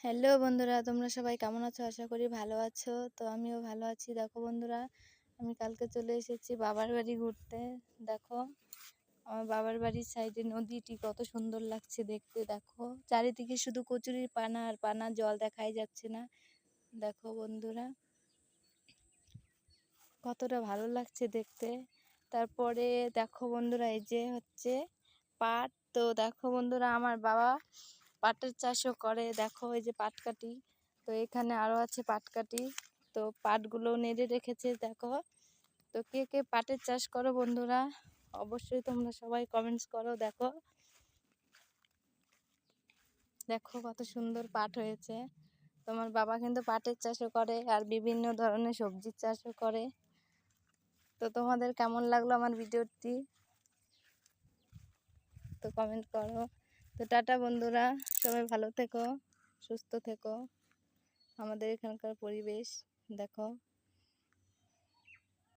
Hello বন্ধুরা, তোমরা সবাই কেমন আছো? আশা করি ভালো আছো। তো আমিও ভালো আছি। দেখো বন্ধুরা, আমি কালকে চলে এসেছি বাবার বাড়ি ঘুরতে। দেখো, আমার বাবার বাড়ির সাইডে নদীটি কত সুন্দর লাগছে দেখতে। দেখো, চারিদিকে শুধু কচুরির পানা আর পানা, জল দেখাই যাচ্ছে না। দেখো বন্ধুরা, কতটা ভালো লাগছে দেখতে। তারপরে দেখো বন্ধুরা, এই যে হচ্ছে পাট। তো দেখো বন্ধুরা, আমার বাবা পাটের চাষও করে। দেখো এই যে পাটকাঠি, তো এখানে আরো আছে পাটকাঠি। তো পাটগুলো নেড়ে রেখেছে দেখো। তো কে কে পাটের চাষ করো বন্ধুরা, অবশ্যই তোমরা সবাই কমেন্টস করো। দেখো দেখো কত সুন্দর পাট হয়েছে। তোমার বাবা কিন্তু পাটের চাষও করে আর বিভিন্ন ধরনের সবজির চাষও করে। তো তোমাদের কেমন লাগলো আমার ভিডিওটি, তো কমেন্ট করো। তো টাটা বন্ধুরা, সবাই ভালো থেকো, সুস্থ থেকো। আমাদের এখানকার পরিবেশ দেখো।